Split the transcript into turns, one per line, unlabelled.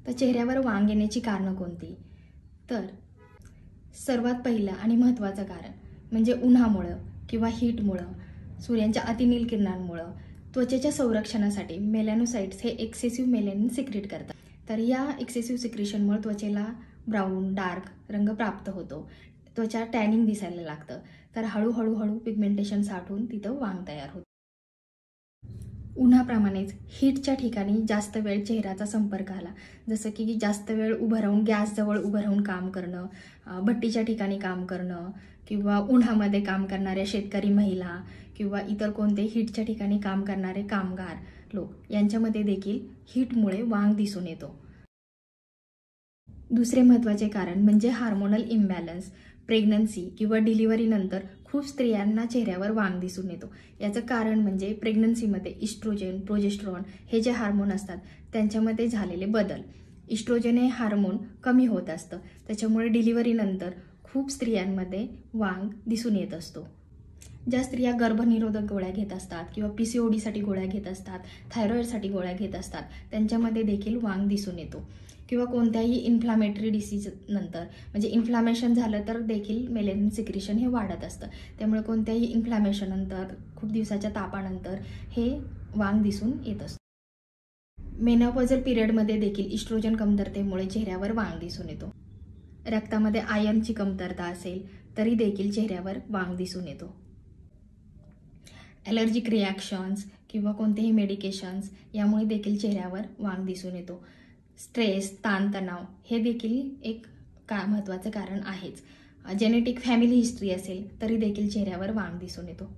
तर चेहऱ्यावर वांग येण्याची कारणं कोणती? तर सर्वात पहिलं आणि महत्त्वाचं कारण म्हणजे उन्हामुळं किंवा हीटमुळं, सूर्यांच्या अतिनील किरणांमुळं त्वचेच्या संरक्षणासाठी मेलॅनोसाइट्स हे एक्सेसिव्ह मेलॅनिन सिक्रेट करतात. तर या एक्सेसिव्ह सिक्रेशनमुळे त्वचेला ब्राऊन डार्क रंग प्राप्त होतो, त्वचा टॅनिंग दिसायला लागतं. तर हळूहळू पिगमेंटेशन साठून तिथं वांग तयार होतं. उन्हाप्रमाणेच हीटच्या ठिकाणी जास्त वेळ चेहऱ्याचा संपर्क आला, जसं की जास्त वेळ उभं राहून गॅसजवळ उभं राहून काम करणं, भट्टीच्या ठिकाणी काम करणं किंवा उन्हामध्ये काम करणाऱ्या शेतकरी महिला किंवा इतर कोणते हीटच्या ठिकाणी काम करणारे कामगार लोक यांच्यामध्ये देखील हीटमुळे वांग दिसून येतो. दुसरे महत्त्वाचे कारण म्हणजे हार्मोनल इम्बॅलन्स. प्रेग्नन्सी किंवा डिलिव्हरीनंतर खूप स्त्रियांना चेहऱ्यावर वांग दिसून येतो. याचं कारण म्हणजे प्रेग्नन्सीमध्ये इस्ट्रोजन, प्रोजेस्टेरॉन हे जे हार्मोन असतात त्यांच्यामध्ये झालेले बदल. इस्ट्रोजन हे हार्मोन कमी होत असतं, त्याच्यामुळे डिलिव्हरीनंतर खूप स्त्रियांमध्ये वांग दिसून येत असतो. ज्या स्त्रिया गर्भनिरोधक गोळ्या घेत असतात किंवा PCODसाठी गोळ्या घेत असतात, थायरॉईडसाठी गोळ्या घेत असतात, त्यांच्यामध्ये देखील वांग दिसून येतो. किंवा कोणत्याही इन्फ्लामेटरी डिसीज नंतर म्हणजे इन्फ्लामेशन झालं तर देखील मेलॅनिन सिक्रेशन हे वाढत असतं. त्यामुळे कोणत्याही इन्फ्लामेशन नंतर खूप दिवसाच्या तापानंतर हे वांग दिसून येत असतं. मेनोपॉजल पिरियडमध्ये देखील इस्ट्रोजन कमतरतेमुळे चेहऱ्यावर वांग दिसून येतो. रक्तामध्ये आयर्नची कमतरता असेल तरी देखील चेहऱ्यावर वांग दिसून येतो. ॲलर्जिक रिॲक्शन्स किंवा कोणतेही मेडिकेशन्स यामुळे देखील चेहऱ्यावर वांग दिसून येतो. स्ट्रेस, ताणतणाव हे देखील एक महत्त्वाचं कारण आहेच. जेनेटिक फॅमिली हिस्ट्री असेल तरी देखील चेहऱ्यावर वांग दिसून येतो.